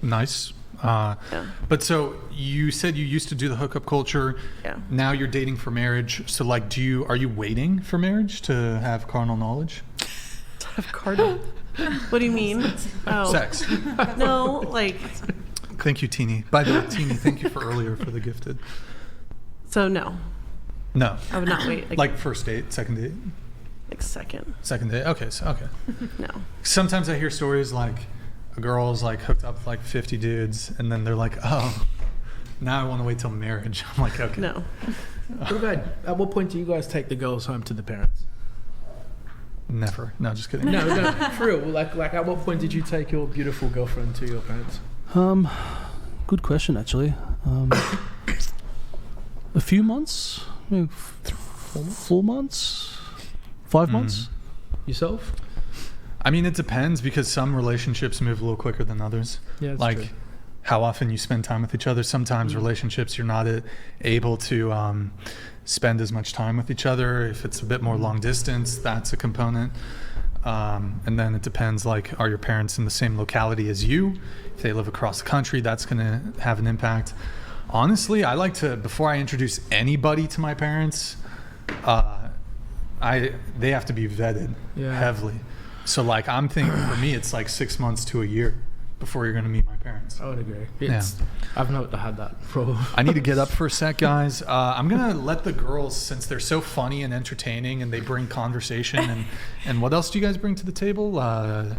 Nice. Yeah. But so you said you used to do the hookup culture. Yeah. Now you're dating for marriage. So like, are you waiting for marriage to have carnal knowledge? Have cardinal. What do you mean? Oh. Sex. No, like. Thank you, Teeny. By the way, Teeny, thank you for earlier for the gifted. So no, No. I would not wait. Like first date, second date? Like second. Second date. Okay. No. Sometimes I hear stories like a girl's like hooked up with like 50 dudes and then they're like, oh, now I want to wait till marriage. I'm like, okay. No. What about, at what point do you guys take the girls home to the parents? Never. No, just kidding. No, for real. Like at what point did you take your beautiful girlfriend to your parents? Good question, actually. A few months, maybe 4 months, 5 months. Yourself? I mean, it depends because some relationships move a little quicker than others. Yeah, that's like true. how often you spend time with each other. Sometimes relationships you're not able to spend as much time with each other. If it's a bit more long distance, that's a component. And then it depends, like, are your parents in the same locality as you? If they live across the country, that's going to have an impact. Honestly, I like to, before I introduce anybody to my parents, they have to be vetted heavily. So like, I'm thinking for me, it's like 6 months to a year before you're going to meet my parents. I would agree. Yeah. I've not had that problem. I need to get up for a sec, guys. I'm going to let the girls, since they're so funny and entertaining and they bring conversation and what else do you guys bring to the table? What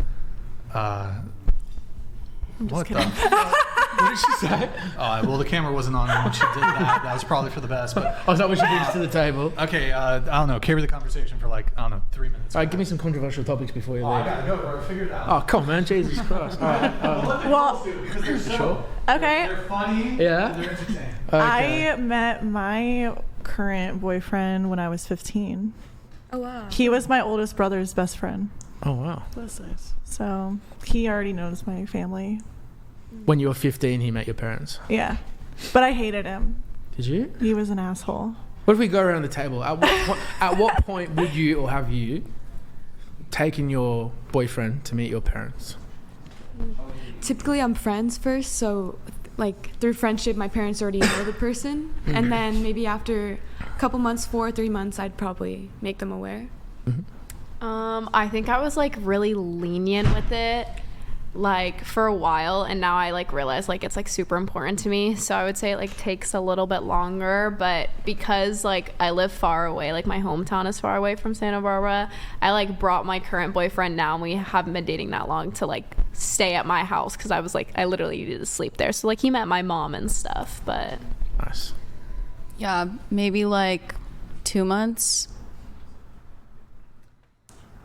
did she say? Well, the camera wasn't on when she did that. That was probably for the best. But Is that what she brings to the table? okay, I don't know. Carry the conversation for like, 3 minutes. All right, give me some controversial topics before you leave. I gotta go, bro. Figure it out. Oh, come on, man. Jesus Christ. All right. Well, Because they're so, Sure. okay. they're funny. Yeah? They're entertaining. Okay. I met my current boyfriend when I was 15. Oh, wow. He was my oldest brother's best friend. Oh, wow. That's nice. So he already knows my family. When you were 15, he met your parents. Yeah. But I hated him. Did you? He was an asshole. What if we go around the table? At what point would you or have you taken your boyfriend to meet your parents? Typically, I'm friends first, so like through friendship, my parents already know the person, and then maybe after a couple months, 4 or 3 months, I'd probably make them aware. I think I was like really lenient with it like for a while, and now I like realize like it's like super important to me, so I would say it like takes a little bit longer. But because like I live far away, like my hometown is far away from Santa Barbara, I like brought my current boyfriend now, and we haven't been dating that long, to like stay at my house because I was like I literally needed to sleep there, so like he met my mom and stuff. But Nice. Yeah, maybe like 2 months.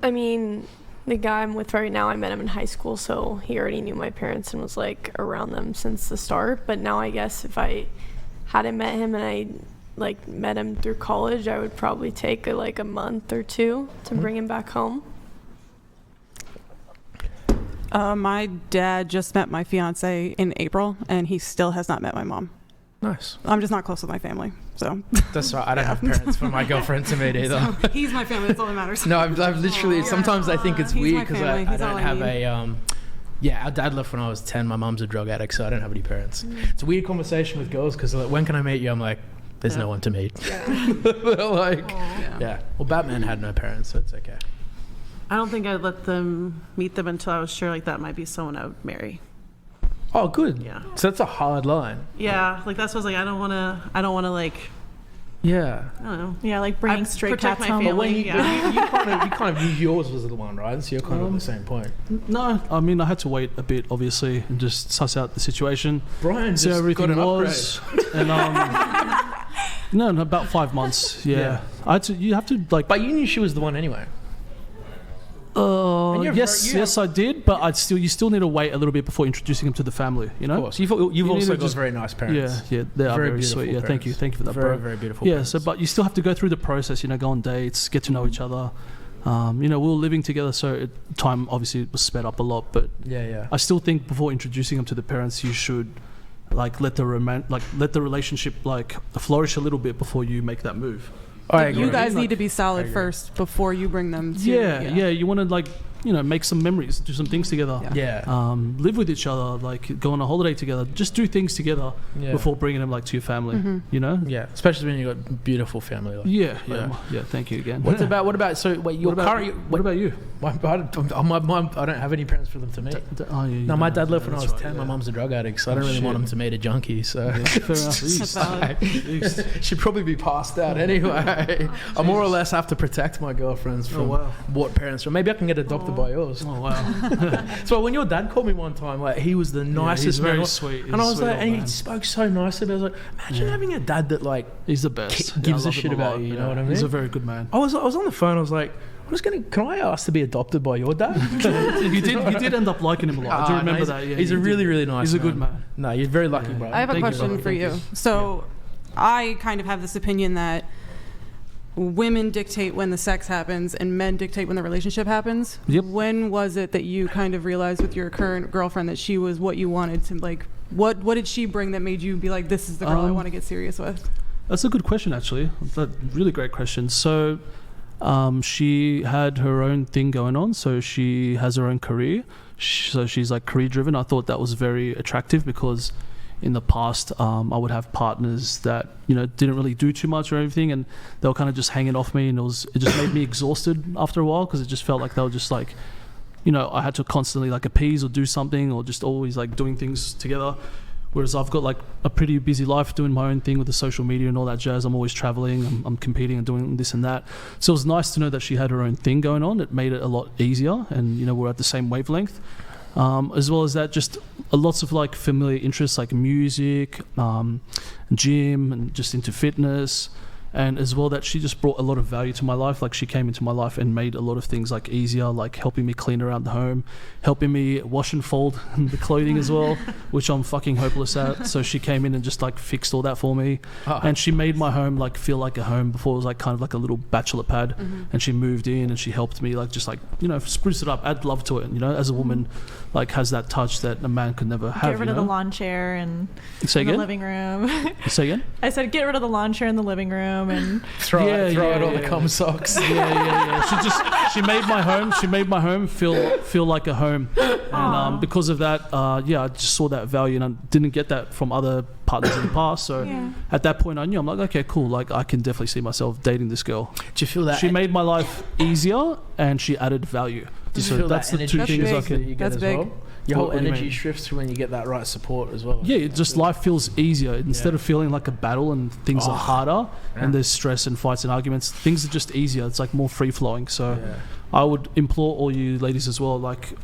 I mean, the guy I'm with right now, I met him in high school, so he already knew my parents and was like around them since the start. But now I guess if I hadn't met him and I like met him through college, I would probably take like a month or two to bring him back home. My dad just met my fiance in April, and he still has not met my mom. Nice. I'm just not close with my family, so. That's right. I don't have parents for my girlfriend to meet either. So, he's my family. That's all that matters. No, I've literally. Sometimes I think it's He's weird my because family. I He's all don't I have need. Yeah, our dad left when I was 10. My mum's a drug addict, so I don't have any parents. It's a weird conversation with girls because like, when can I meet you? I'm like, there's no one to meet. They're like, yeah. Well, Batman had no parents, so it's okay. I don't think I'd let them meet them until I was sure like that might be someone I would marry. Oh, good. Yeah. So that's a hard line. Yeah, like that's what I was like. I don't want to like. Yeah. I don't know. Yeah, like bringing stray protect cats my home. family. But when you, Yeah. you kind of knew yours was the one, right? So you're kind of at the same point. No, I mean, I had to wait a bit, obviously, and just suss out the situation. Brian see just how everything got an was. And no, about 5 months. Yeah. I had to. You have to like. But you knew she was the one anyway. And Yes, I did. But you still need to wait a little bit before introducing him to the family. You know. Of course. You've also got just very nice parents. Yeah, they are very beautiful sweet. Yeah, thank you for that, very, bro. very beautiful. Yeah, parents. so but you still have to go through the process. You know, go on dates, get to know each other. We were living together, so time obviously was sped up a lot. But yeah. I still think before introducing them to the parents, you should like let the relationship like flourish a little bit before you make that move. You guys need to be solid first before you bring them to. Yeah. You want to like make some memories, do some things together. Live with each other, like go on a holiday together. Just do things together before bringing them like to your family. Yeah, especially when you got beautiful family. Like, yeah. Thank you again. What about? So wait, your current. What about you? My mum. I don't have any parents for them to meet. No, my dad left when I was 10. My mum's a drug addict, so I don't really want him to meet a junkie. So Fair enough. she'd probably be passed out anyway. I more or less have to protect my girlfriends from what parents. Or maybe I can get adopted by yours. Oh wow. So when your dad called me one time, like he was the nicest, he's very sweet. And I was like, and he spoke so nicely. But I was like, imagine having a dad that like he's the best. Gives a shit about you. You know what I mean? He's a very good man. I was on the phone. I was like, can I ask to be adopted by your dad? You did end up liking him a lot. I do remember that. Yeah, he's a really, really nice. He's a good man. No, you're very lucky, bro. I have a question for you. So, I kind of have this opinion that women dictate when the sex happens and men dictate when the relationship happens. Yep. When was it that you kind of realized with your current girlfriend that she was what you wanted to, like, what did she bring that made you be like, this is the girl I want to get serious with? That's a good question, actually. That's a really great question. So, she had her own thing going on. So she has her own career. So she's like career driven. I thought that was very attractive because in the past, I would have partners that, didn't really do too much or anything, and they were kind of just hanging off me, and it just made me exhausted after a while, because it just felt like they were just like, I had to constantly like appease or do something, or just always like doing things together. Whereas I've got like a pretty busy life doing my own thing with the social media and all that jazz. I'm always traveling, I'm competing and doing this and that. So it was nice to know that she had her own thing going on. It made it a lot easier, and we're at the same wavelength. As well as that, just lots of like familiar interests like music, gym, and just into fitness. And as well that she just brought a lot of value to my life. Like she came into my life and made a lot of things like easier, like helping me clean around the home, helping me wash and fold the clothing as well, which I'm fucking hopeless at. So she came in and just like fixed all that for me. And she made my home like feel like a home. Before it was like kind of like a little bachelor pad. And she moved in and she helped me like just like, spruce it up, add love to it. As a woman, like has that touch that a man could never have. Get rid of the lawn chair and Say in again? the living room. Say again? I said get rid of the lawn chair in the living room and throw out all the cum socks. She made my home feel like a home, and because of that, I just saw that value, and I didn't get that from other partners in the past. So at that point, I knew, I'm like, okay, cool. Like I can definitely see myself dating this girl. Do you feel that she made my life easier and she added value? So that's the two things I can. That's big. Well. Your whole energy shifts when you get that right support as well. Yeah, just life feels easier. Instead of feeling like a battle and things are harder and there's stress and fights and arguments, things are just easier. It's like more free flowing. So I would implore all you ladies as well, like,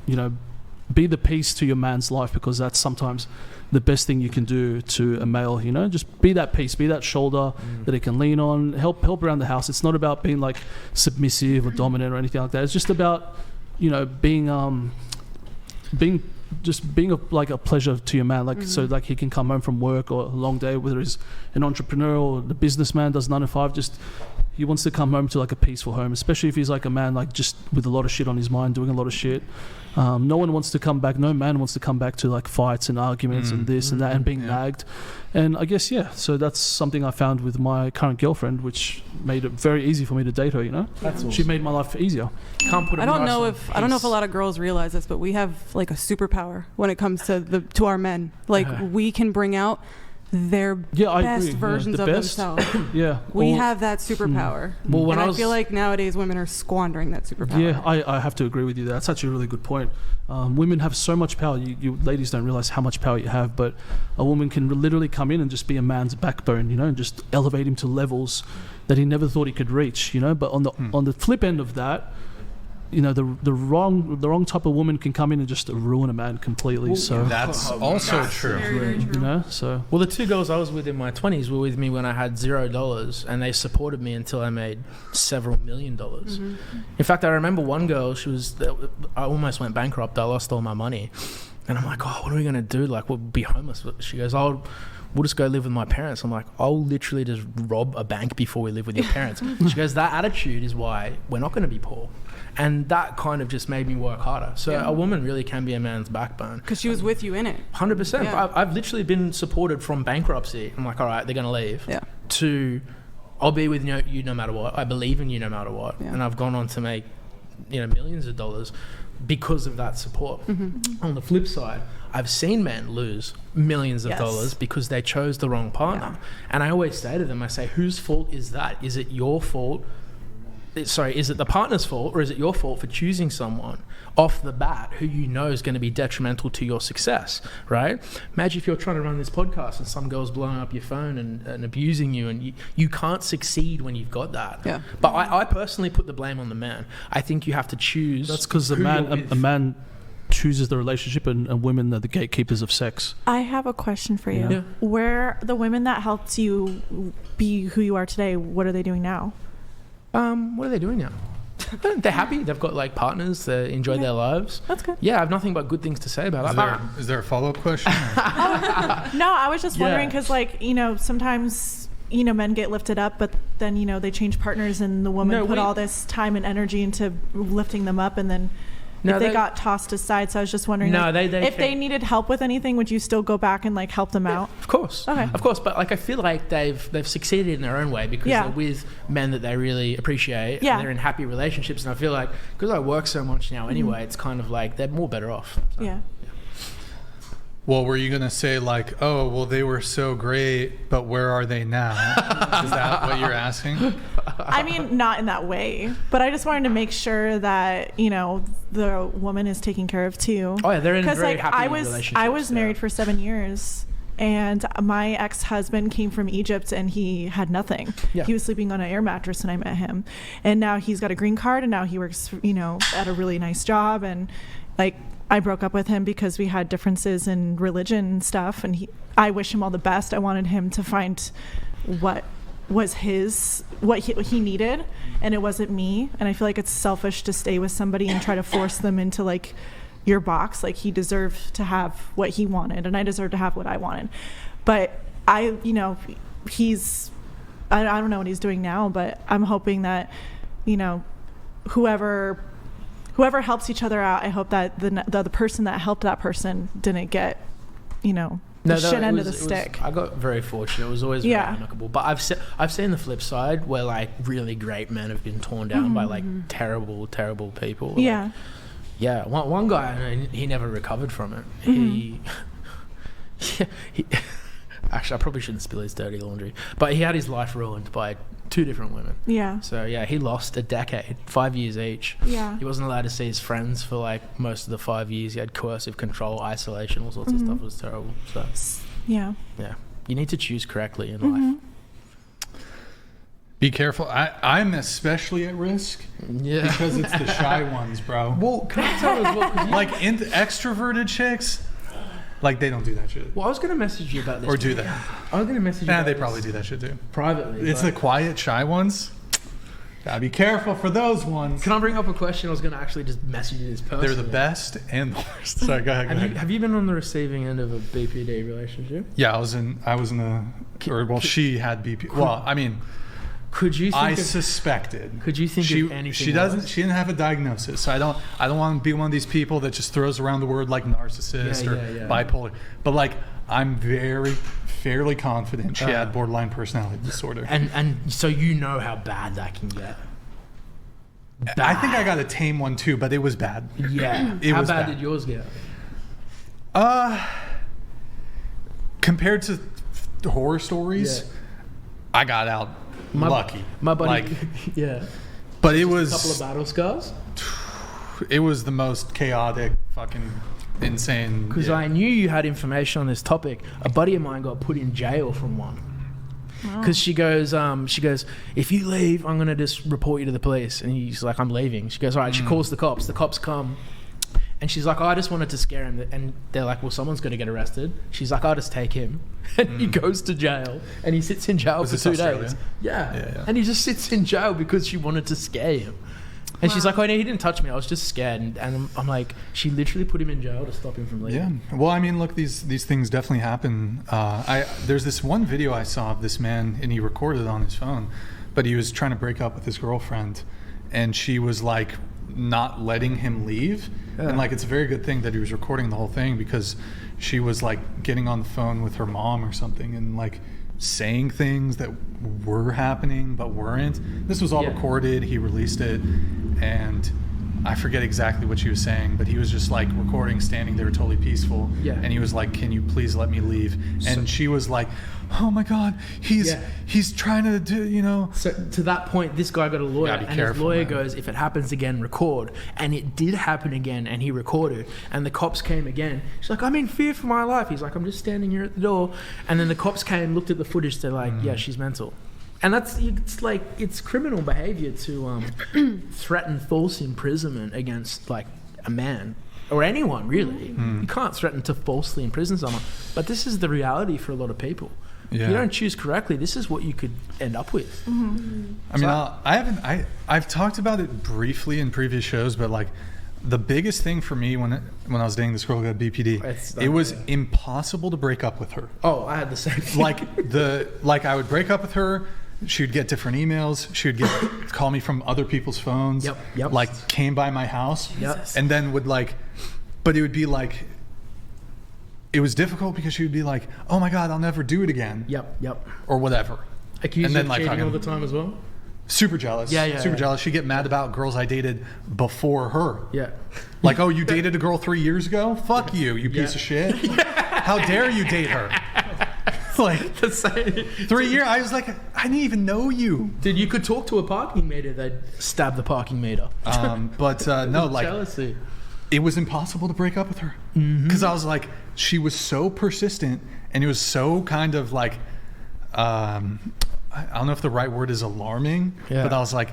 be the peace to your man's life, because that's sometimes the best thing you can do to a male. Just be that peace, be that shoulder that he can lean on, help around the house. It's not about being like submissive or dominant or anything like that. It's just about being a pleasure to your man, like so like he can come home from work or a long day, whether he's an entrepreneur or the businessman does 9 to 5, just he wants to come home to like a peaceful home, especially if he's like a man like just with a lot of shit on his mind, doing a lot of shit. No man wants to come back to like fights and arguments and this and that and being nagged. And I guess so that's something I found with my current girlfriend, which made it very easy for me to date her. That's awesome. She made my life easier. I don't know if a lot of girls realize this, but we have like a superpower when it comes to our men. Like we can bring out their best versions of themselves. We have that superpower. Well, I feel like nowadays women are squandering that superpower. Yeah, I have to agree with you. That's actually a really good point. Women have so much power. You ladies don't realize how much power you have, but a woman can literally come in and just be a man's backbone, and just elevate him to levels that he never thought he could reach, But on the flip end of that, the wrong type of woman can come in and just ruin a man completely. Well, so that's also true. Very true. So the two girls I was with in my 20s were with me when I had $0, and they supported me until I made several $1 million. In fact, I remember one girl. I almost went bankrupt. I lost all my money, and I'm like, what are we gonna do? Like, we'll be homeless. She goes, we'll just go live with my parents. I'm like, I'll literally just rob a bank before we live with your parents. She goes, that attitude is why we're not going to be poor. And that kind of just made me work harder. So a woman really can be a man's backbone. Because she was with you in it. 100%. Yeah. I've literally been supported from bankruptcy. I'm like, all right, they're going to leave. Yeah. To, I'll be with you no matter what. I believe in you no matter what. Yeah. And I've gone on to make, millions of dollars. because of that support. Mm-hmm. On the flip side, I've seen men lose millions of Yes. dollars because they chose the wrong partner. And I always say to them, I say, whose fault is that? Is it your fault? Sorry, is it the partner's fault, or is it your fault for choosing someone off the bat who you know is going to be detrimental to your success, right? Imagine if you're trying to run this podcast and some girl's blowing up your phone and abusing you, and you can't succeed when you've got that. Yeah. But I personally put the blame on the man. I think you have to choose. That's because a who man you're with. a man chooses the relationship, and women are the gatekeepers of sex. I have a question for you. Yeah. Where the women that helped you be who you are today, what are they doing now? What are they doing now? They're happy. They've got like partners. They enjoy their lives. That's good. Yeah, I have nothing but good things to say about that. Is there a follow-up question? No, I was just wondering Yeah. because, like, sometimes men get lifted up, but then they change partners, and the woman put all this time and energy into lifting them up, and then if they got tossed aside. So I was just wondering, if they needed help with anything, would you still go back and like help them out? Of course. Okay. Of course, but like I feel like they've succeeded in their own way because they're with men that they really appreciate. Yeah. And they're in happy relationships, and I feel like because I work so much now anyway, it's kind of like they're more better off. So. Yeah. Well, were you going to say like, oh, well, they were so great, but where are they now? Is that what you're asking? I mean, not in that way, but I just wanted to make sure that, the woman is taken care of too. Oh yeah, they're in very like happy relationships. I was married for 7 years, and my ex-husband came from Egypt, and he had nothing. Yeah. He was sleeping on an air mattress when I met him, and now he's got a green card, and now he works, at a really nice job, and like I broke up with him because we had differences in religion and stuff, and I wish him all the best. I wanted him to find what was what he needed, and it wasn't me. And I feel like it's selfish to stay with somebody and try to force them into like your box. Like, he deserved to have what he wanted, and I deserve to have what I wanted. But I don't know what he's doing now, but I'm hoping that whoever helps each other out, I hope that the person that helped that person didn't get the shit end of the stick. I got very fortunate. It was always very amicable. But I've seen the flip side where like really great men have been torn down by like terrible people. Yeah. Like, yeah. One guy, he never recovered from it. He actually, I probably shouldn't spill his dirty laundry, but he had his life ruined by 2 different women. Yeah. So yeah, he lost a decade, 5 years each. Yeah. He wasn't allowed to see his friends for like most of the 5 years. He had coercive control, isolation, all sorts of stuff. It was terrible. So yeah. You need to choose correctly in life. Be careful. I'm especially at risk. Yeah. Because it's the shy ones, bro. Well, can I tell as well? 'Cause Like extroverted chicks, like they don't do that shit. Well, I was going to message you about this. Or do they? I was going to message you Nah, about they this probably do that shit too. privately. It's but- the quiet, shy ones. Gotta be careful for those ones. Can I bring up a question? I was going to actually just message you this person. They're the best and the worst. Sorry, go ahead. Have you been on the receiving end of a BPD relationship? Yeah, I was in she had BP. Well, I mean, could you think suspected. Could you think of anything She didn't have a diagnosis, so I don't want to be one of these people that just throws around the word like narcissist or bipolar. But like, I'm fairly confident she had borderline personality disorder. And so you know how bad that can get. I think I got a tame one too, but it was bad. Yeah. How bad did yours get? Compared to horror stories, I got out lucky. My buddy, like, yeah. But it Just was a couple of battle scars. It was the most chaotic, fucking insane. Because I knew you had information on this topic. A buddy of mine got put in jail from one. Because she goes, if you leave, I'm gonna just report you to the police. And he's like, I'm leaving. She goes, all right. She calls the cops. The cops come, and she's like, I just wanted to scare him. And they're like, well, someone's gonna get arrested. She's like, I'll just take him. And he goes to jail, and he sits in jail for 2 days. Yeah. And he just sits in jail because she wanted to scare him. And she's like, oh, no, he didn't touch me. I was just scared. And I'm like, she literally put him in jail to stop him from leaving. Yeah. Well, I mean, look, these things definitely happen. There's this one video I saw of this man, and he recorded it on his phone, but he was trying to break up with his girlfriend, and she was like not letting him leave. Yeah. And like, it's a very good thing that he was recording the whole thing, because she was like getting on the phone with her mom or something and like saying things that were happening but weren't. This was all recorded. He released it, and I forget exactly what she was saying, but he was just like recording, standing there totally peaceful. Yeah. And he was like, "Can you please let me leave?" And she was like, "Oh my God, he's trying to do, you know." So to that point, this guy got a lawyer, and his lawyer goes, "If it happens again, record." And it did happen again, and he recorded. And the cops came again. She's like, "I'm in fear for my life." He's like, "I'm just standing here at the door." And then the cops came, looked at the footage. They're like, "Yeah, she's mental." And it's criminal behavior to threaten false imprisonment against like a man or anyone really. You can't threaten to falsely imprison someone. But this is the reality for a lot of people. If you don't choose correctly, this is what you could end up with. I mean, I've talked about it briefly in previous shows, but like the biggest thing for me when I was dating this girl who got BPD, it was impossible to break up with her. Oh, I had the same thing. Like I would break up with her. She would get different emails. She would call me from other people's phones. Yep. Like came by my house. Yep. And then would like, but it would be like, it was difficult because she would be like, "Oh my God, I'll never do it again." Yep. Or whatever. Accused of cheating all the time as well? Super jealous. Super jealous. She'd get mad about girls I dated before her. Yeah. Like, "Oh, you dated a girl 3 years ago? Fuck you, you piece of shit. How dare you date her?" Like, the same. 3 years, I was like, I didn't even know you. Dude, you could talk to a parking meter, they'd stab the parking meter. But no, like, jealousy. It was impossible to break up with her. Because I was like, she was so persistent, and it was so kind of like, I don't know if the right word is alarming, but I was like,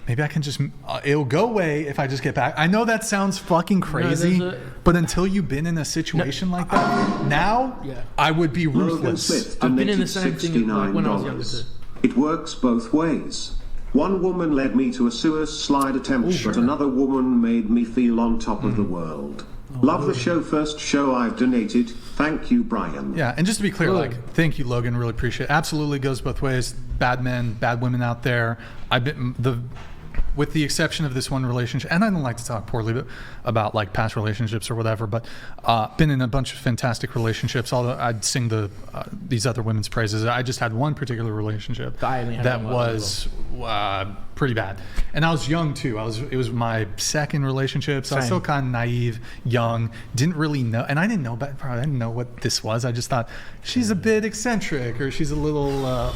maybe I can just, it'll go away if I just get back. I know that sounds fucking crazy, but until you've been in a situation like that, now I would be ruthless. I've been in the same thing like when I was younger too. It works both ways. One woman led me to a suicide attempt, but another woman made me feel on top of the world. Love the show. First show I've donated. Thank you, Brian. Yeah, and just to be clear, like, thank you, Logan. Really appreciate it. Absolutely goes both ways. Bad men, bad women out there. I've been with the exception of this one relationship, and I don't like to talk poorly about like past relationships or whatever, but been in a bunch of fantastic relationships. Although I'd sing these other women's praises. I just had one particular relationship that was pretty bad, and I was young too. It was my second relationship, so I was still kind of naive, young, didn't really know, and I didn't know what this was. I just thought she's a bit eccentric, or she's a little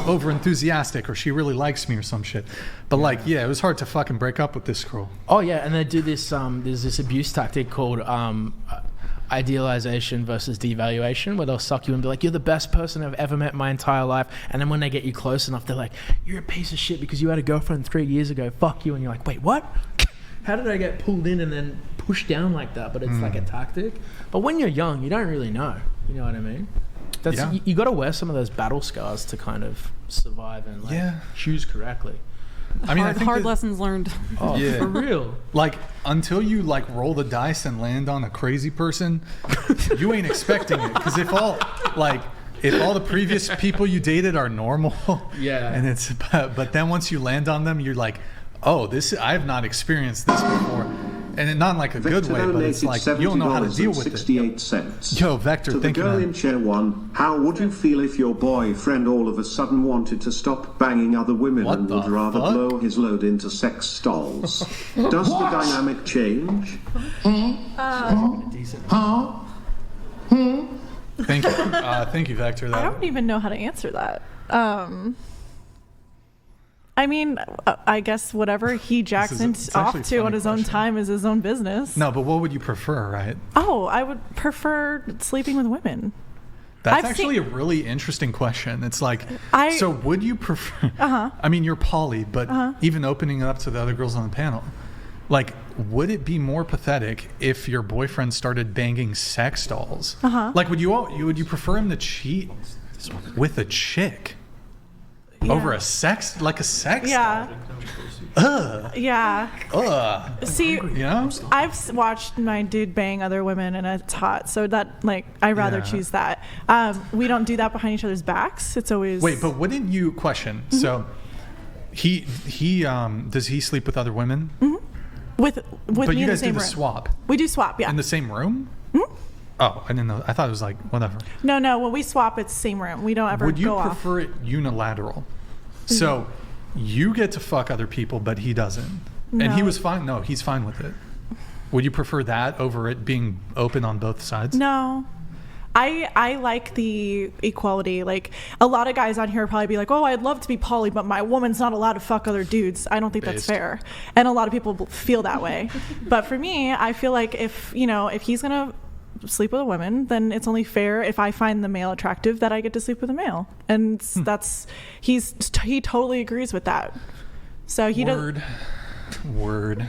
over enthusiastic, or she really likes me or some shit. But it was hard to fucking break up with this girl. Oh yeah, and they do this there's this abuse tactic called idealization versus devaluation, where they'll suck you and be like, "You're the best person I've ever met in my entire life," and then when they get you close enough, they're like, "You're a piece of shit because you had a girlfriend 3 years ago, fuck you," and you're like, "Wait, what? How did I get pulled in and then pushed down like that?" But it's like a tactic. But when you're young, you don't really know, you know what I mean? You got to wear some of those battle scars to kind of survive and choose correctly. I mean, hard lessons learned. Oh, for real. Like, until you like roll the dice and land on a crazy person, you ain't expecting it. Because if all the previous people you dated are normal, and but then once you land on them, you're like, "Oh, I have not experienced this before." And not in like a good way, but it's like you don't know how to deal with it. Yo, Vector, to the girl in chair 1, how would you feel if your boyfriend all of a sudden wanted to stop banging other women and would rather blow his load into sex stalls? Does the dynamic change? Thank you, Vector. I don't even know how to answer that. I mean, I guess whatever he jacks off to on his own time is his own business. No, but what would you prefer, right? Oh, I would prefer sleeping with women. That's actually a really interesting question. It's like, so would you prefer? I mean, you're poly, but even opening it up to the other girls on the panel, like, would it be more pathetic if your boyfriend started banging sex dolls? Like, would you prefer him to cheat with a chick? Over a sex doll? See, I've watched my dude bang other women, and it's hot. So that, like, I'd rather choose that. We don't do that behind each other's backs. It's always but wouldn't you question? So he does he sleep with other women? With but me you in guys the same do the room. swap. We do swap, yeah. In the same room? Oh, I didn't know. I thought it was like whatever. No. When we swap, it's the same room. We don't ever Would you go off. prefer it unilateral? So you get to fuck other people, but he doesn't. And he No. was fine. No, he's fine with it. Would you prefer that over it being open on both sides? No. I like the equality. Like, a lot of guys on here will probably be like, oh, I'd love to be poly, but my woman's not allowed to fuck other dudes. I don't think that's Based. fair. And a lot of people feel that way. But for me, I feel like if he's going to sleep with a woman, then it's only fair if I find the male attractive that I get to sleep with a male. And he totally agrees with that. So he does. Word.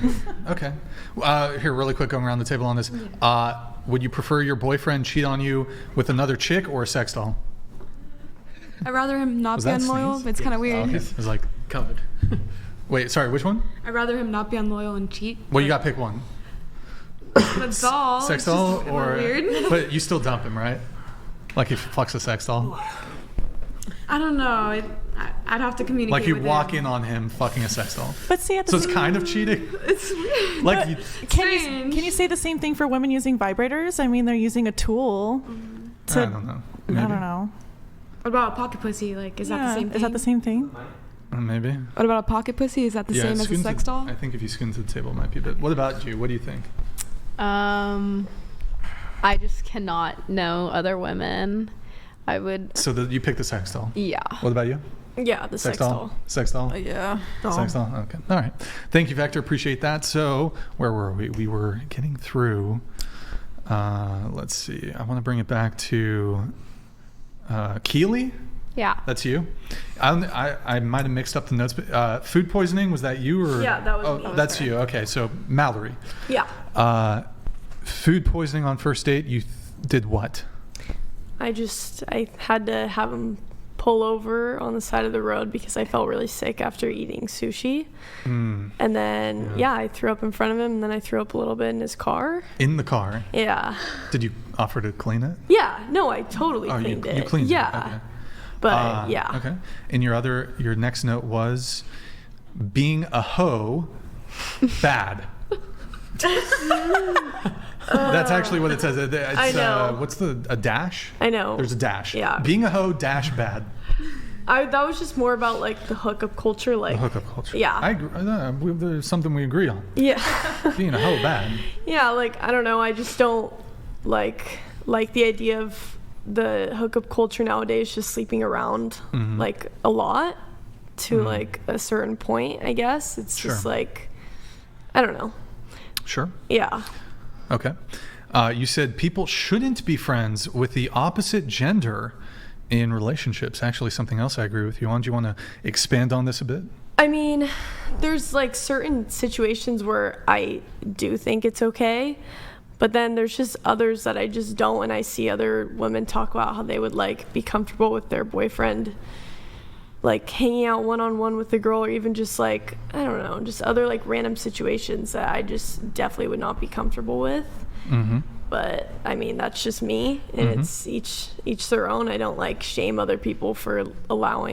Okay. Here, really quick, going around the table on this. Would you prefer your boyfriend cheat on you with another chick or a sex doll? I'd rather him not Was be that unloyal. sneeze? It's kind of weird. Okay. It was like covered. Wait, sorry, which one? I'd rather him not be unloyal and cheat. Well, you got to pick one. The doll. Sex it's doll just or weird. But you still dump him, right? Like if he fucks a sex doll. I don't know. I'd have to communicate. Like you with walk him. in on him fucking a sex doll. But see, at the So it's same kind of cheating. It's weird. Like you, can you say the same thing for women using vibrators? I mean, they're using a tool. I don't know. Maybe. I don't know. What about a pocket pussy? Like, is that the same thing? Is that the same thing? Maybe. What about a pocket pussy? Is that the same as a scoon sex to- doll? I think if you scoon to the table, it might be. But what about you? What do you think? I just cannot know other women. I would. So you pick the sex doll. Yeah. What about you? Yeah, the sex doll. Sex doll. Yeah. Sex doll. Okay. All right. Thank you, Vector. Appreciate that. So where were we? We were getting through. Let's see. I want to bring it back to Keely. Yeah. That's you. I might have mixed up the notes, but food poisoning, was that you or? Yeah, that was me. That's you. Okay, so Mallory. Yeah. Food poisoning on first date. You did what? I had to have him pull over on the side of the road because I felt really sick after eating sushi. And then, I threw up in front of him, and then I threw up a little bit in his car. In the car. Yeah. Did you offer to clean it? Yeah. No, I totally cleaned it. You cleaned yeah. it. Okay. But, yeah. Okay. And your next note was being a hoe bad. That's actually what it says. It's, I know. What's a dash? I know. There's a dash. Yeah. Being a hoe dash bad. That was just more about like the hookup culture. Like, The hookup culture. Yeah. I agree. There's something we agree on. Yeah. Being a hoe bad. Yeah, like, I don't know. I just don't like the idea of the hookup culture nowadays, just sleeping around like a lot to like a certain point, I guess. It's just like, I don't know. Sure. Yeah. Okay. You said people shouldn't be friends with the opposite gender in relationships. Actually, something else I agree with you on. Do you want to expand on this a bit? I mean, there's like certain situations where I do think it's okay, but then there's just others that I just don't. And I see other women talk about how they would like be comfortable with their boyfriend like hanging out one-on-one with the girl, or even just like, I don't know, just other like random situations that I just definitely would not be comfortable with. But I mean, that's just me, and it's each their own. I don't like shame other people for not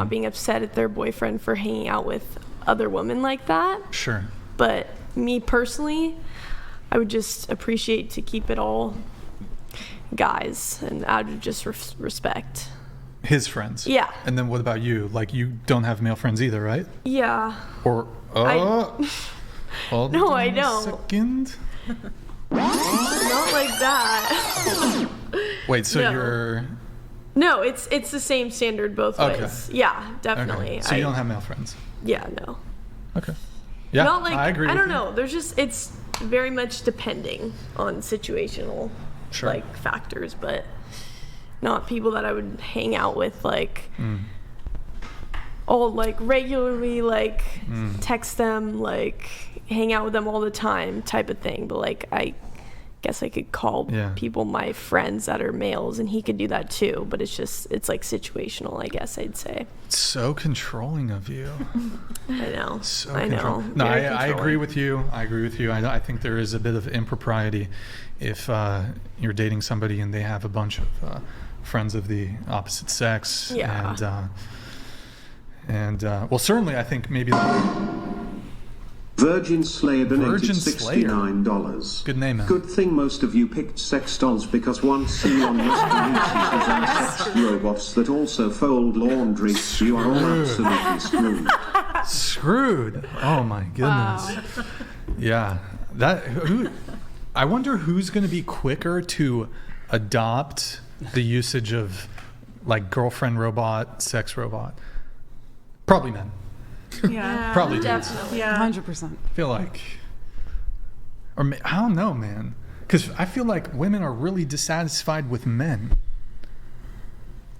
being upset at their boyfriend for hanging out with other women like that. Sure. But me personally, I would just appreciate to keep it all guys, and out of just respect. His friends. Yeah. And then what about you? Like, you don't have male friends either, right? Yeah. Or hold No, on I a don't. second. Not like that. Wait, so No. you're No, it's the same standard both Okay. ways. Yeah, definitely. okay. So you don't have male friends. Yeah, no. Okay. Yeah, Not like, I agree. I with don't you. know. There's just, it's very much depending on situational Sure. like factors, but not people that I would hang out with like all like regularly, like text them, like hang out with them all the time type of thing. But like, I guess I could call people my friends that are males, and he could do that too, but it's like situational, I guess I'd say. So controlling of you. I know. So I know. controlling. No, Very I agree controlling. with you. I agree with you. I think there is a bit of impropriety if you're dating somebody and they have a bunch of friends of the opposite sex. Yeah. And well, certainly I think maybe Virgin Slayer donated Virgin Slayer. $69. Good name, man. Good thing most of you picked sex dolls, because once Elon Musk releases his own sex robots that also fold laundry, you are all absolutely screwed. Screwed. Oh my goodness. Wow. Yeah. I wonder who's going to be quicker to adopt the usage of like girlfriend robot, sex robot. Probably men. Yeah. Probably dudes. Definitely. Yeah. 100%. I feel like, I don't know, man. Because I feel like women are really dissatisfied with men.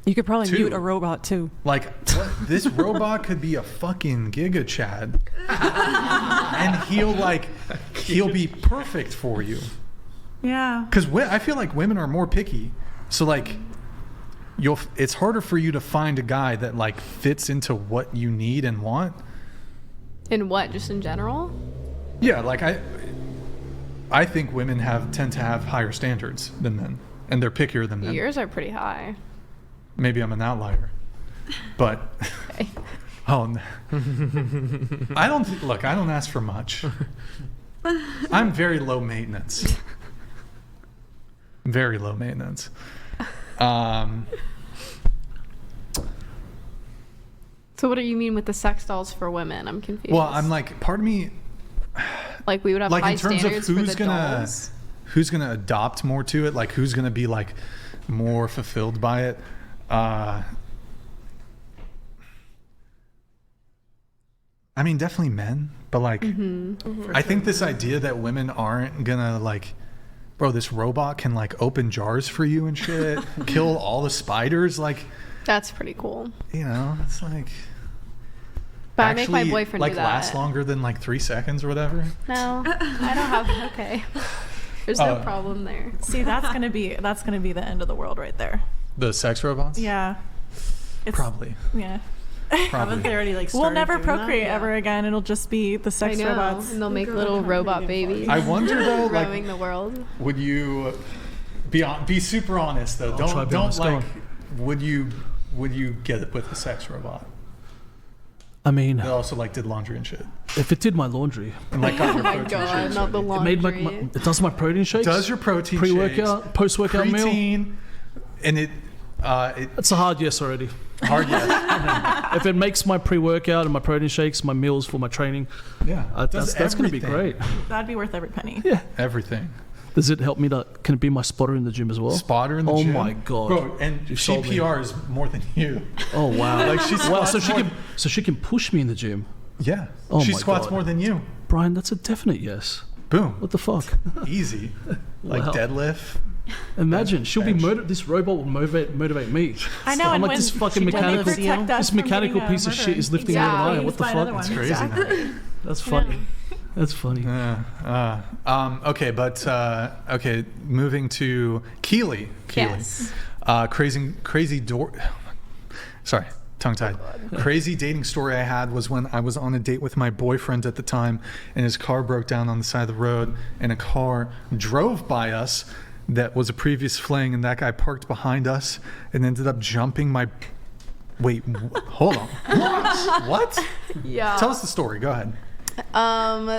You could probably Two. mute a robot too. Like, this robot could be a fucking Giga Chad. And he'll be perfect for you. Yeah. Because I feel like women are more picky. So, like, it's harder for you to find a guy that, like, fits into what you need and want. In what? Just in general? Yeah, like, I think women tend to have higher standards than men. And they're pickier than men. Yours are pretty high. Maybe I'm an outlier. But... Okay. Oh, no. I don't ask for much. I'm very low maintenance. Very low maintenance. So what do you mean with the sex dolls for women? I'm confused. Well, I'm like, part of me, like we would have like high in terms of standards for the dolls. who's gonna adopt more to it, like who's gonna be like more fulfilled by it. I mean, definitely men, but like, I think this idea that women aren't gonna like, bro, this robot can like open jars for you and shit, kill all the spiders, like, That's pretty cool. you know, it's like. But I make my boyfriend like do that. last longer than like 3 seconds or whatever. No, I don't have. Okay, there's no problem there. See, that's gonna be the end of the world right there. The sex robots? Yeah. Probably. Yeah. Haven't they already like We'll started never doing that? procreate Yeah. ever again. It'll just be the I sex know, robots. and they'll make little robot babies. I wonder though, like, roaming the world. would you be super honest though? I'll try to be Don't honest. Go like. on. Would you get it with a sex robot? I mean, That also like did laundry and shit. if it did my laundry, And like got Oh your my protein god, shakes not the ready. it laundry. made it does my protein shakes. Does your protein pre-workout, shakes, post-workout meal? preteen, and it It's a hard yes already. hard yes. If it makes my pre-workout and my protein shakes, my meals for my training, Yeah, does that's going to be everything. great. That'd be worth every penny. Yeah. Everything. Does it help me to? Can it be my spotter in the gym as well? Spotter in the Oh gym. my god, Bro, and You she sold me. PRs more than you. Oh wow, Like, she wow. squats So more- she can push me in the gym. Yeah. Oh She my squats God. more than you. Brian, that's a definite yes. Boom. What the fuck? Easy. Like Wow. deadlift. Imagine she'll be Bench. This robot will motivate me. I know. I'm and like when this fucking when they mechanical. protect us This from mechanical getting, piece of shit is lifting Yeah. another iron. Used What the by fuck? another one. Crazy. Exactly. That's funny. That's funny. Okay, but okay, moving to Keely. Yes. Crazy door. Sorry, tongue-tied. Crazy dating story I had was when I was on a date with my boyfriend at the time, and his car broke down on the side of the road, and a car drove by us that was a previous fling, and that guy parked behind us and ended up jumping my. Wait, hold on. What? Yeah. Tell us the story. Go ahead.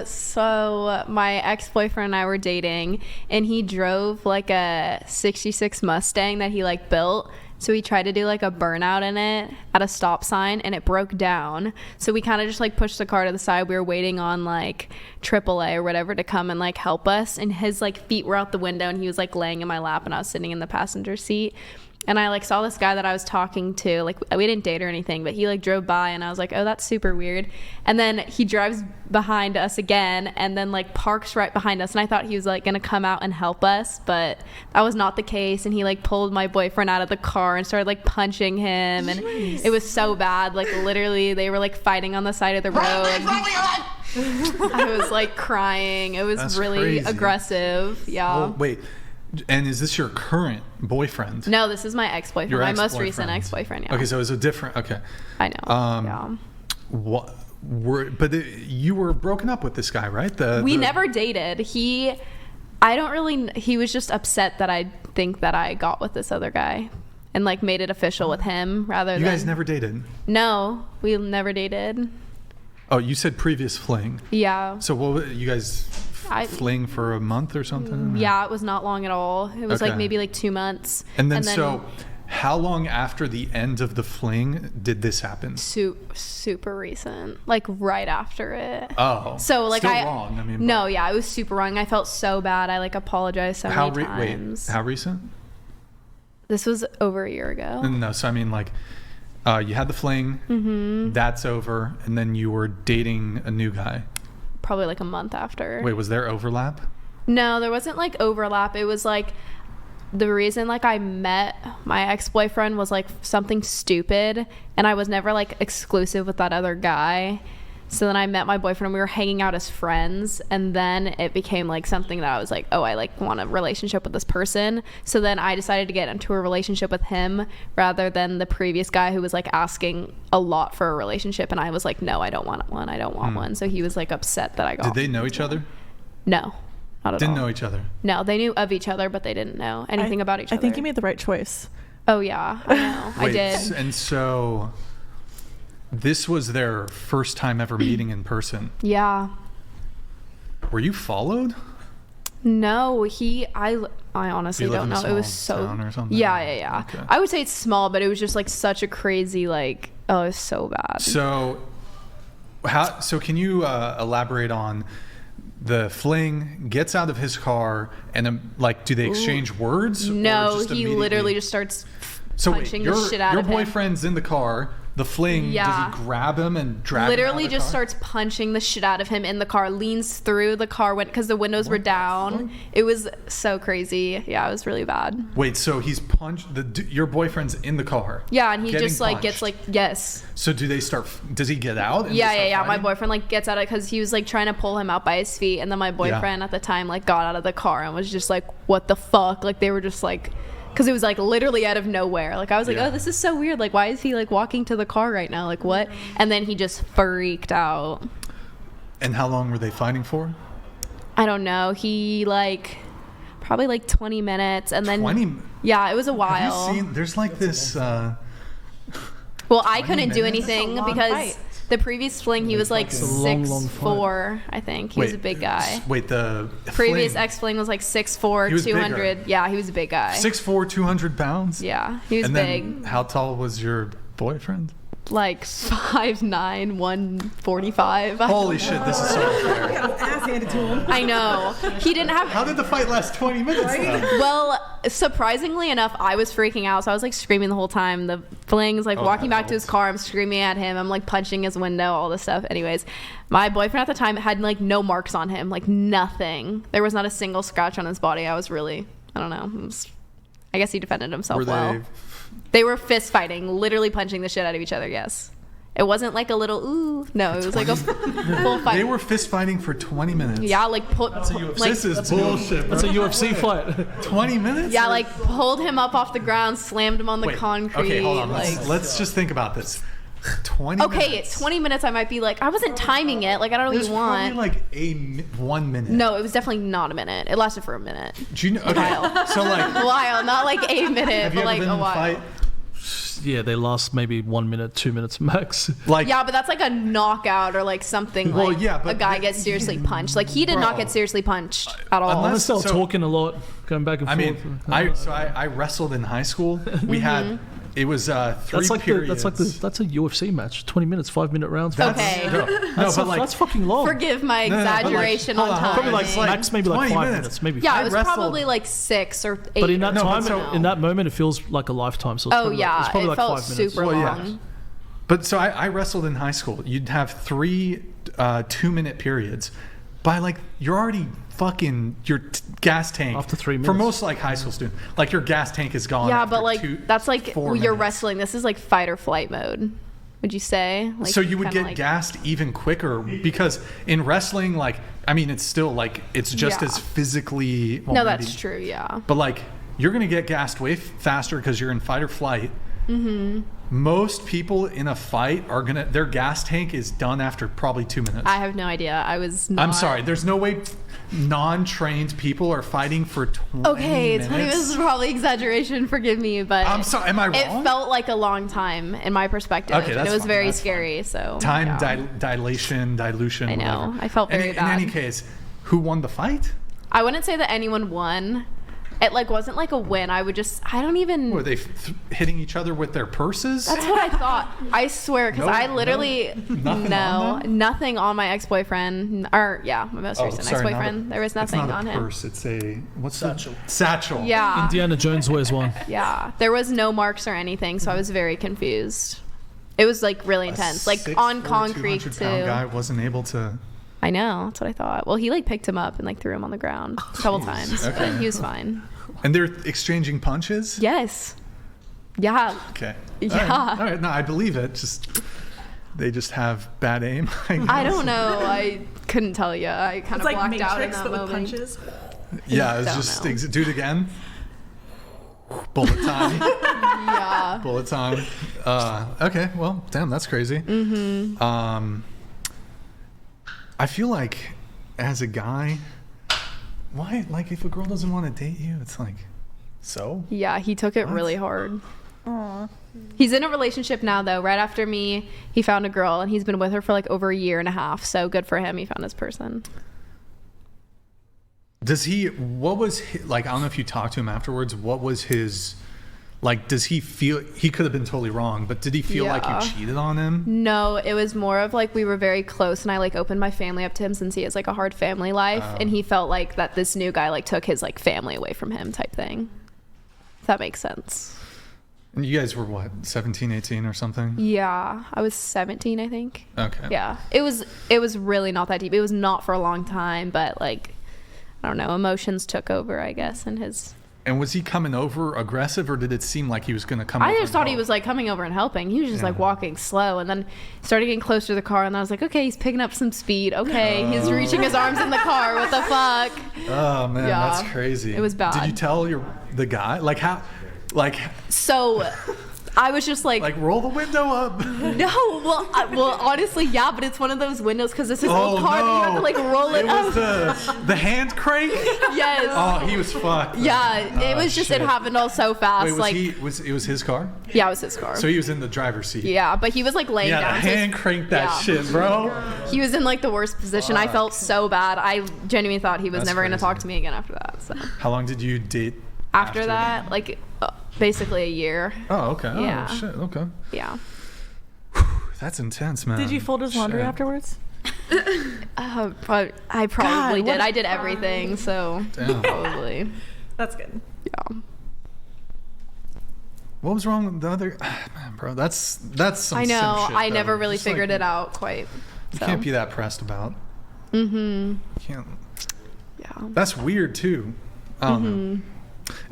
So my ex-boyfriend and I were dating, and he drove like a 66 Mustang that he like built. So we tried to do like a burnout in it at a stop sign, and it broke down. So we kind of just like pushed the car to the side. We were waiting on like AAA or whatever to come and like help us. And his like feet were out the window, and he was like laying in my lap, and I was sitting in the passenger seat. And I like saw this guy that I was talking to, like we didn't date or anything, but he like drove by, and I was like, oh, that's super weird. And then he drives behind us again, and then like parks right behind us. And I thought he was like gonna come out and help us, but that was not the case. And he like pulled my boyfriend out of the car and started like punching him. And it was so bad. Like literally they were like fighting on the side of the road. I was like crying. It was That's really crazy. aggressive. Yeah. Oh, wait. And is this your current boyfriend? No, this is my ex-boyfriend. Your My most recent ex-boyfriend. ex-boyfriend. Yeah. Okay, so it's a different. Okay. I know. Yeah. What? You were broken up with this guy, right? We never dated. He was just upset that I think that I got with this other guy and like made it official with him rather than. You guys never dated? No, we never dated. Oh, you said previous fling. Yeah. So what? You guys fling for a month or something? Yeah, it was not long at all. It was Okay. like maybe like 2 months. And then so how long after the end of the fling did this happen? Super recent, like right afafter it. Oh, so like still wrong. I mean, no, yeah, it was super wrong. I felt so bad. I like apologized so many times. Wait, how recent? This was over a year ago. No, so I mean, like, you had the fling, that's over, and then you were dating a new guy. Probably like a month after. Wait, was there overlap? No, there wasn't like overlap. It was like the reason like I met my ex-boyfriend was like something stupid, and I was never like exclusive with that other guy. So then I met my boyfriend and we were hanging out as friends, and then it became like something that I was like, oh, I like want a relationship with this person. So then I decided to get into a relationship with him rather than the previous guy who was like asking a lot for a relationship, and I was like, no, I don't want one. I don't want one. So he was like upset that I got. Did they know each other? No. Not at Didn't all. know each other? No, they knew of each other, but they didn't know anything about each other. I think you made the right choice. Oh, yeah, I know. Wait, I did. And so this was their first time ever meeting in person. Yeah. Were you followed? No, I honestly don't know. It was so. Or something? Yeah. Okay. I would say it's small, but it was just like such a crazy, like, oh, it was so bad. So, So can you elaborate on the fling gets out of his car and like, do they exchange words? No, he literally just starts punching the shit out of him. Your boyfriend's in the car. The fling, does he grab him and drag him literally out of the just car? starts punching the shit out of him in the car, leans through the car because the windows were down. It was so crazy. Yeah, it was really bad. Wait, so he's punched your boyfriend's in the car? Yeah, and he just like punched. gets like, yes. So do they start? Does he get out? And Yeah. My boyfriend like gets out of it because he was like trying to pull him out by his feet, and then my boyfriend at the time like got out of the car and was just like, "What the fuck?" Like they were just like, because it was like literally out of nowhere. Like I was like, "Oh, this is so weird. Like why is he like walking to the car right now? Like what?" And then he just freaked out. And how long were they fighting for? I don't know. He like probably like 20 minutes, and then 20. Yeah, it was a while. Have you seen? There's like this. Well, I couldn't do anything because the previous fling, he was like 6'4", I think. He was a big guy. Wait, the previous ex-fling was like 6'4", 200. Bigger. Yeah, he was a big guy. 6'4", 200 pounds? Yeah, he was big. And then how tall was your boyfriend? Like 5'9", 145. Holy shit, this is so unfair. He got his ass handed to him. I know. He didn't have... How did the fight last 20 minutes though? Well, surprisingly enough, I was freaking out, so I was like screaming the whole time. The fling's like walking back to his car, I'm screaming at him, I'm like punching his window, all this stuff. Anyways, my boyfriend at the time had like no marks on him, like nothing. There was not a single scratch on his body. I was really, I don't know. I guess he defended himself well. They were fist fighting, literally punching the shit out of each other, yes. It wasn't like a little, ooh. No, it was like a full fight. They were fist fighting for 20 minutes. Yeah, like That's a UFC. Like, this is bullshit. That's a UFC fight. 20 minutes? Yeah, like pulled him up off the ground, slammed him on the concrete. Okay, hold on. Like, let's just think about this. 20 minutes. 20 minutes I might be like, I wasn't timing it. Like, I don't know what you want. Probably like 1 minute. No, it was definitely not a minute. It lasted for a minute. Do you know? Okay. So like. A while, not like a minute, but like a while. Fight? Yeah, they last maybe 1 minute, 2 minutes max. Like yeah, but that's like a knockout or like something. Well, like yeah, but a guy gets seriously punched. Like he did not get seriously punched at all. Unless they were talking a lot, going back and forth. I mean, I wrestled in high school. We had. It was 3 periods. That's a UFC match. 20 minutes, 5-minute rounds. Okay. That's fucking long. Forgive my exaggeration on time. Probably like max, maybe like 5 minutes. Maybe. Yeah, it was probably like 6 or 8. But in that time, in that moment, it feels like a lifetime. So it's yeah, it's probably it like felt 5 minutes. super long. But so I wrestled in high school. You'd have 3 2-minute periods. By like you're already fucking your gas tank after 3 minutes. For most like high school students, like your gas tank is gone. Yeah, but like that's like you're minutes. Wrestling. This is like fight or flight mode. Would you say? Like, so you would get gassed even quicker because in wrestling, like I mean, it's still like it's just as physically. Well, no, that's true. Yeah. But like you're gonna get gassed way faster because you're in fight or flight. Mm-hmm. Most people in a fight are gonna their gas tank is done after probably 2 minutes. I have no idea. I'm sorry. There's no way non-trained people are fighting for 20 minutes. 20 minutes is probably exaggeration. Forgive me, but I'm sorry. Am I wrong? It felt like a long time in my perspective. Okay, and it was very scary. So dilution. I know. Whatever. I felt very bad. In any case, who won the fight? I wouldn't say that anyone won. It like wasn't like a win. I don't even. Were they hitting each other with their purses? That's what I thought. I swear, because I literally nothing on my ex-boyfriend, or my most recent ex-boyfriend. There was nothing on him. Purse. It's a satchel. Satchel. Yeah. Indiana Jones wears one. Yeah. There was no marks or anything, so I was very confused. It was like really intense, like on concrete too. Guy wasn't able to. I know, that's what I thought. Well, he like picked him up and like threw him on the ground a couple times, but he was fine. And they're exchanging punches? Yes. Yeah. Okay. Yeah. All right. No, I believe it. They just have bad aim. I don't know. I couldn't tell you. I kind of like blacked Matrix, out in that but with moment. punches. Yeah, it was just do it again. Bullet time. Yeah. Bullet time. Okay. Well, damn, that's crazy. Mm-hmm. I feel like as a guy, why, like, if a girl doesn't want to date you, it's like, so? Yeah, he took it really hard. Aww. He's in a relationship now, though. Right after me, he found a girl, and he's been with her for like over a year and a half. So good for him. He found his person. What was like, I don't know if you talked to him afterwards, what was his, like, does he feel, he could have been totally wrong, but did he feel like you cheated on him? No, it was more of like we were very close, and I like opened my family up to him since he has like a hard family life, and he felt like that this new guy like took his like family away from him type thing. If that makes sense. And you guys were what, 17, 18 or something? Yeah, I was 17, I think. Okay. Yeah, it was really not that deep. It was not for a long time, but like, I don't know, emotions took over, I guess, in his... And was he coming over aggressive, or did it seem like he was going to come over? I just thought he was like coming over and helping. He was just like walking slow, and then started getting closer to the car, and I was like, okay, he's picking up some speed. Okay, he's reaching his arms in the car. What the fuck? Oh man, that's crazy. It was bad. Did you tell the guy, like, how, like? So I was just like roll the window up. No, well, honestly, yeah, but it's one of those windows because it's his old car, and you have to like roll it up. Was the hand crank? Yes. Oh, he was fucked. Yeah, it was just, it happened all so fast. Wait, it was his car? Yeah, it was his car. So he was in the driver's seat. Yeah, but he was like laying down. Yeah, hand cranked that shit, bro. He was in like the worst position. I felt so bad. I genuinely thought he was never going to talk to me again after that. So. How long did you date? After that, like basically a year. Oh, okay. Yeah. Oh, shit. Okay. Yeah. That's intense, man. Did you fold his laundry afterwards? I probably did. I did everything, so probably. That's good. Yeah. What was wrong with the other? Man, bro, that's some I know. sim shit, I though. never really Just figured it out quite. You can't be that pressed about. Mm-hmm. You can't. Yeah. That's weird too. I don't know.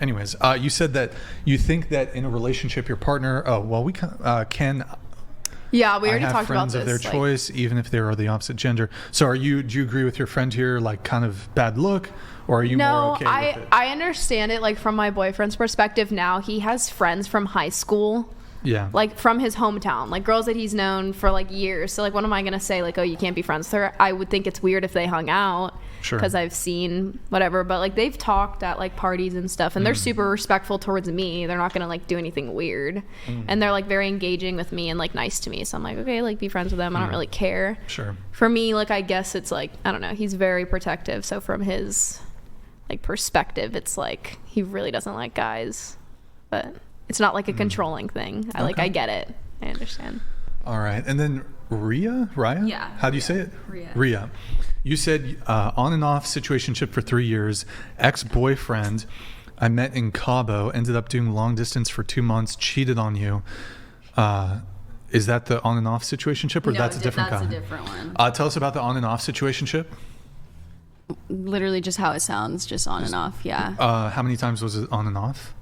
Anyways, you said that you think that in a relationship, your partner. Oh well, we can. Yeah, we already have talked friends about of this. their choice, even if they are the opposite gender. So, do you agree with your friend here? Like, kind of bad look, or are you more okay with it? I understand it. Like from my boyfriend's perspective, now he has friends from high school. Yeah. Like from his hometown, like girls that he's known for like years. So like, what am I gonna say? Like, oh, you can't be friends with her. I would think it's weird if they hung out. Sure. Because I've seen whatever, but like they've talked at like parties and stuff, and they're super respectful towards me. They're not gonna like do anything weird, and they're like very engaging with me and like nice to me. So I'm like, okay, like be friends with them. I don't really care. Sure. For me, like I guess it's like, I don't know. He's very protective. So from his like perspective, it's like he really doesn't like guys, but it's not like a controlling thing. I get it. I understand. All right, and then Rhea? Yeah. How do you say it? Rhea. You said on and off situationship for 3 years, ex-boyfriend I met in Cabo, ended up doing long distance for 2 months, cheated on you. Is that the on and off situationship, or that's a different guy? That's a different one. Tell us about the on and off situationship. Literally just how it sounds, just on and off, yeah. How many times was it on and off?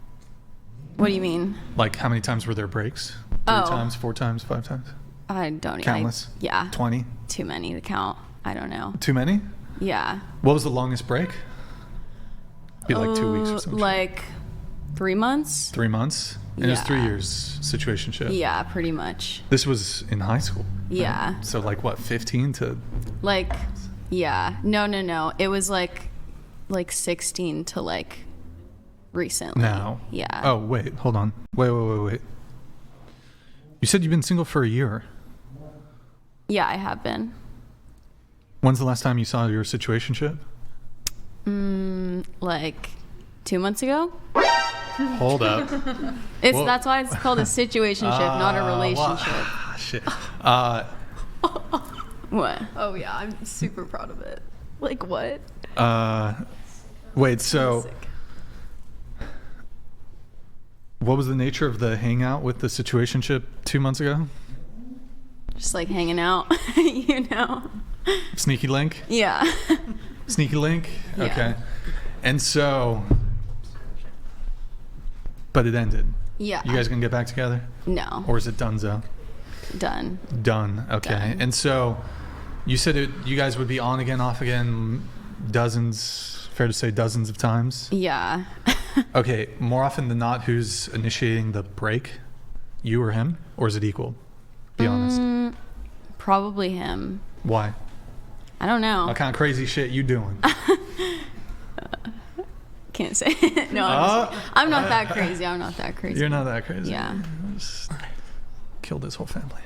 What do you mean? Like, how many times were there breaks? 3 times, 4 times, 5 times? I don't know. Countless? Yeah. 20? Too many to count. I don't know. Too many? Yeah. What was the longest break? Be like 2 weeks or something. Like 3 months? 3 months? And it was 3 years situationship? Yeah, pretty much. This was in high school? Right? Yeah. So like what, 15 to? Like, yeah. No. It was like 16 to like recently. Now? Yeah. Oh, wait, hold on. Wait. You said you've been single for a year. Yeah, I have been. When's the last time you saw your situationship? Like 2 months ago. Hold up. That's why it's called a situationship, not a relationship. Shit. What? Oh yeah, I'm super proud of it. Like what? Wait, so Sick. what was the nature of the hangout with the situationship 2 months ago? Just like hanging out, you know. Sneaky link? Yeah. Sneaky link? Yeah. Okay. And so, but it ended. Yeah. You guys gonna get back together? No. Or is it donezo? Done. Done. Okay. Done. And so, you said you guys would be on again, off again, fair to say dozens of times? Yeah. Okay. More often than not, who's initiating the break? You or him? Or is it equal? Be honest. Probably him. Why? I don't know. What kind of crazy shit you doing? Can't say. No, I'm not that crazy. I'm not that crazy. You're not that crazy. Yeah. Just killed his whole family.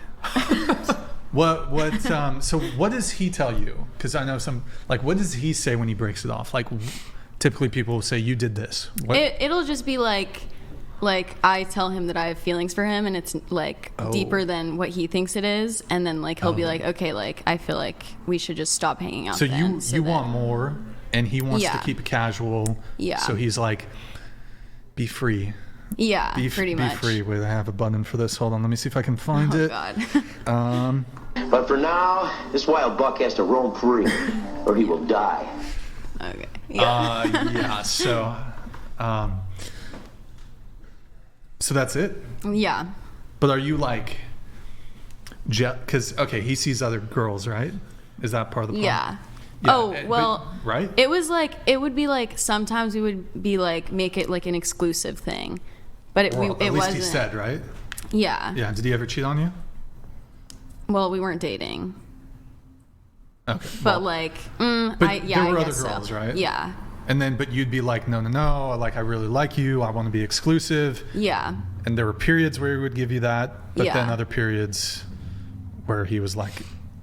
So what does he tell you? Because I know what does he say when he breaks it off? Like, typically people will say, you did this. What? It'll just be like I tell him that I have feelings for him, and it's like deeper than what he thinks it is, and then like he'll be like, okay, like I feel like we should just stop hanging out. So you want more, and he wants to keep it casual. Yeah. So he's like, be free. Yeah, pretty much. Be free. Wait, I have a button for this. Hold on, let me see if I can find it. Oh God. But for now, this wild buck has to roam free, or he will die. Okay. Yeah. Yeah. So that's it? Yeah. But are you like, because, okay, he sees other girls, right? Is that part of the problem? Yeah. Right? It would be like, sometimes we would be like, make it like an exclusive thing. But it At least wasn't. he said, right? Yeah. Yeah. Did he ever cheat on you? Well, we weren't dating. Okay. But like, there were other girls, right? Yeah. And then, but you'd be like, no, like, I really like you. I want to be exclusive. Yeah. And there were periods where he would give you that, but Yeah. then other periods where he was like,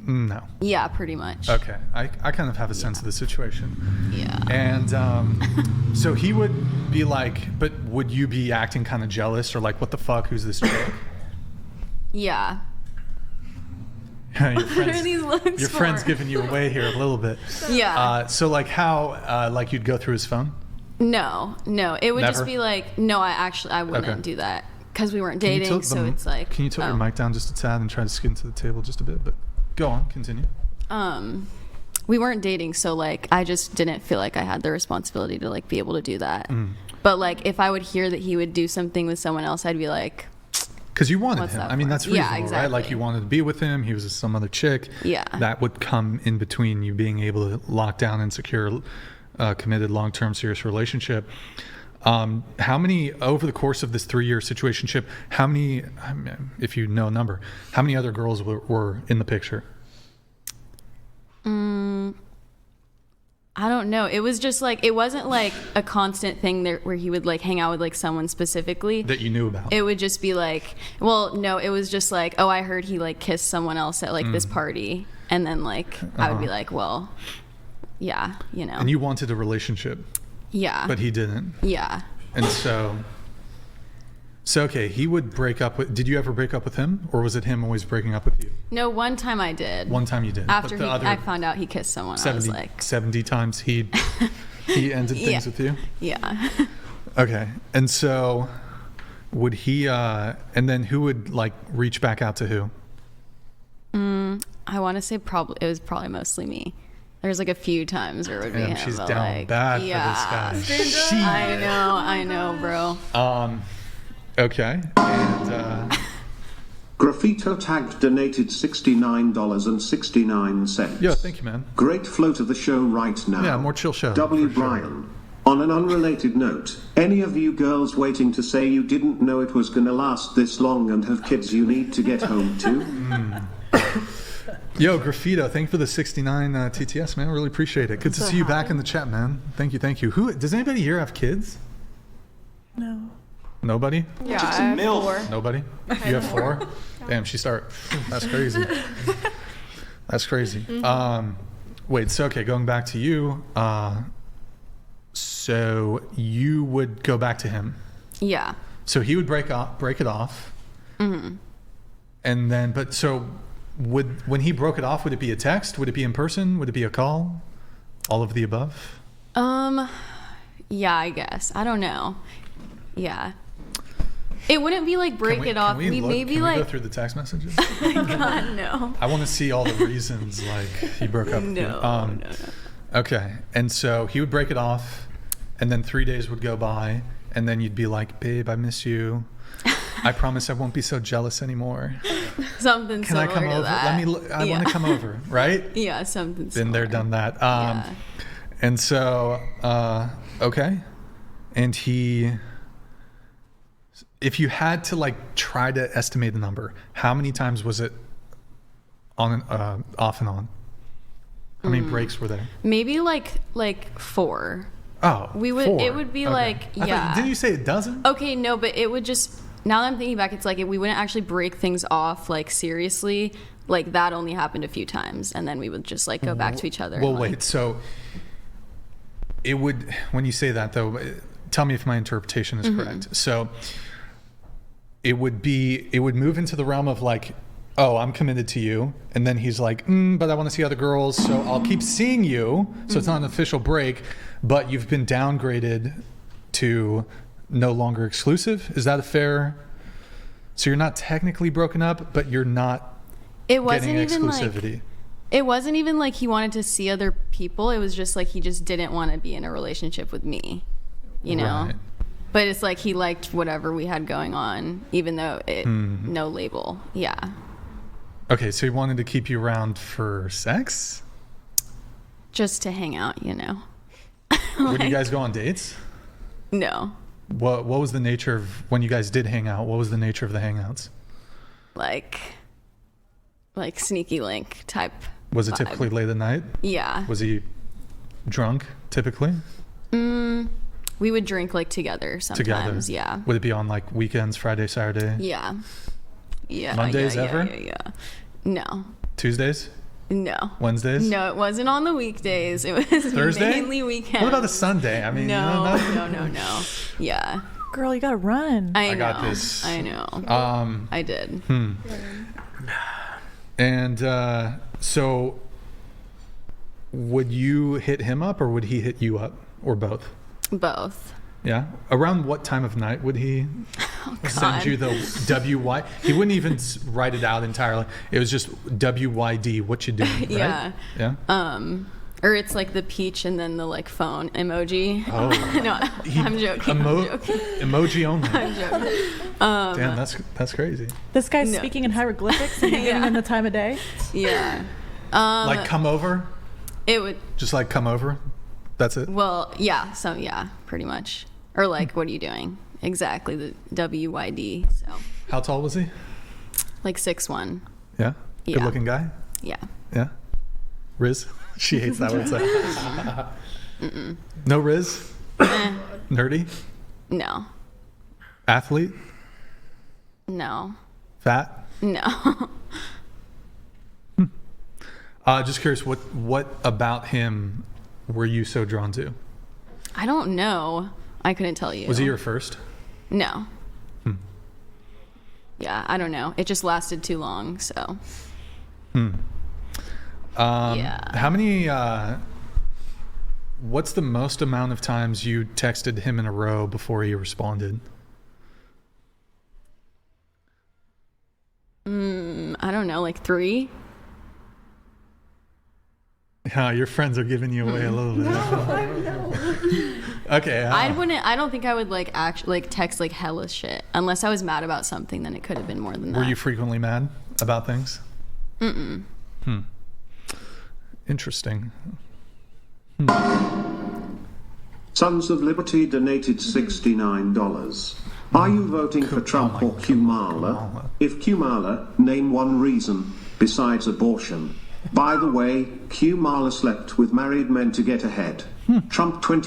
no. Yeah, pretty much. Okay. I kind of have a sense of the situation. Yeah. And so he would be like, but would you be acting kind of jealous or like, what the fuck? Who's this chick? Yeah. Your friend's giving you away here a little bit. Yeah. So like how, like you'd go through his phone? No. It would Never? just be like, no, I wouldn't do that because we weren't dating. So it's like. Can you tilt your mic down just a tad and try to skin to the table just a bit? But go on, continue. We weren't dating, so like I just didn't feel like I had the responsibility to like be able to do that. But like if I would hear that he would do something with someone else, I'd be like. Because you wanted What's him. that I mean, for? that's reasonable, Yeah, exactly. right? Like you wanted to be with him. He was with some other chick. Yeah. That would come in between you being able to lock down and secure a committed, long-term, serious relationship. How many, over the course of this 3-year situationship, how many, if you know a number, how many other girls were in the picture? I don't know. It was just like, it wasn't like a constant thing there where he would like hang out with like someone specifically. That you knew about? It would just be like, well, no, it was just like, oh, I heard he like kissed someone else at like this party. And then like, I would be like, well, yeah, you know. And you wanted a relationship. Yeah. But he didn't. Yeah. And so okay, he would break up with, did you ever break up with him? Or was it him always breaking up with you? No, one time I did. One time you did. After I found out he kissed someone, 70, I was like. 70 times he ended things with you? Yeah. Okay. And so would he, and then who would like reach back out to who? I want to say it was probably mostly me. There's like a few times where it would be him. She's but down like, bad for this guy. I know, bro. Okay. And Graffito tagged donated $69.69. yeah, thank you, man. Great flow to the show right now. Yeah, more chill show. W. for sure. Bryan. On an unrelated note, any of you girls waiting to say you didn't know it was gonna last this long and have kids you need to get home to? Yo, Graffito, thank you for the 69 TTS, man. Really appreciate it. Good to see you back in the chat, man. Thank you. Who does anybody here have kids? No. Nobody? Yeah, I have 4. Nobody? You have 4? Damn, that's crazy. That's crazy. Wait, so okay, going back to you. So you would go back to him. Yeah. So he would break it off. Mm-hmm. And then, but so when he broke it off, would it be a text? Would it be in person? Would it be a call? All of the above? Yeah, I guess. I don't know. Yeah. It wouldn't be like break it off. Can we like go through the text messages? God, no. I want to see all the reasons like he broke up. No. Okay. And so he would break it off, and then 3 days would go by, and then you'd be like, babe, I miss you. I promise I won't be so jealous anymore. Something Can I come similar to over? that. I want to come over, right? Yeah, something Been similar. there, done that. Yeah. And so, okay. And if you had to like try to estimate the number, how many times was it on off and on? How many breaks were there? Maybe like 4. Oh, we would. 4. It would be Okay. like Didn't you say a dozen? Okay, no, but it would just. Now that I'm thinking back, it's like we wouldn't actually break things off like seriously. Like that only happened a few times, and then we would just like go back to each other. Well, and, like, wait. So it would. When you say that, though, tell me if my interpretation is correct. So it would move into the realm of like, oh, I'm committed to you, and then he's like, but I want to see other girls, so I'll keep seeing you. So it's not an official break, but you've been downgraded to no longer exclusive. Is that a fair? So you're not technically broken up, but you're not it wasn't getting even exclusivity. Like, it wasn't even like he wanted to see other people. It was just like he just didn't want to be in a relationship with me, you know. Right. But it's like he liked whatever we had going on, even though no label. Yeah. Okay, so he wanted to keep you around for sex? Just to hang out, you know. Would you guys go on dates? No. What was the nature of when you guys did hang out? What was the nature of the hangouts? Like sneaky link type. Was it vibe. typically late at night? Yeah. Was he drunk typically? We would drink like together sometimes. Yeah. Would it be on like weekends, Friday, Saturday? Yeah. Yeah. Mondays ever? Yeah. No. Tuesdays? No. Wednesdays? No, it wasn't on the weekdays. It was Thursday? mainly weekends. What about a Sunday? I mean, no. no. Yeah. Girl, you gotta run. I know. got this. I know. I did. And so would you hit him up or would he hit you up or both? Both. Yeah. Around what time of night would he send you the WY? He wouldn't even write it out entirely. It was just WYD. What you doing? Right? Yeah. Yeah. Or it's like the peach and then the like phone emoji. Oh. No, I'm joking. I'm joking. Emoji only. I'm joking. Damn, that's crazy. This guy's speaking in hieroglyphics and giving him the time of day. Yeah. Like come over? It would. Just like come over? That's it? Well, yeah. So yeah, pretty much. Or like, what are you doing? Exactly, the WYD. So. How tall was he? Like 6'1". Yeah. Yeah. Good looking guy? Yeah. Yeah. Riz? She hates that word. So. No Riz? Nerdy? No. Athlete? No. Fat? No. Just curious, what about him were you so drawn to? I don't know. I couldn't tell you. Was he your first? No. Yeah, I don't know. It just lasted too long, so. Yeah. How many, what's the most amount of times you texted him in a row before he responded? I don't know, like 3? Your friends are giving you away a little bit. No. Okay. I don't think I would like actually like text like hella shit unless I was mad about something. Then it could have been more than that. Were you frequently mad about things? Interesting. Sons of Liberty donated $69. Are you voting for Trump or Kamala? If Kamala, name one reason besides abortion. By the way, Kamala slept with married men to get ahead. Trump 20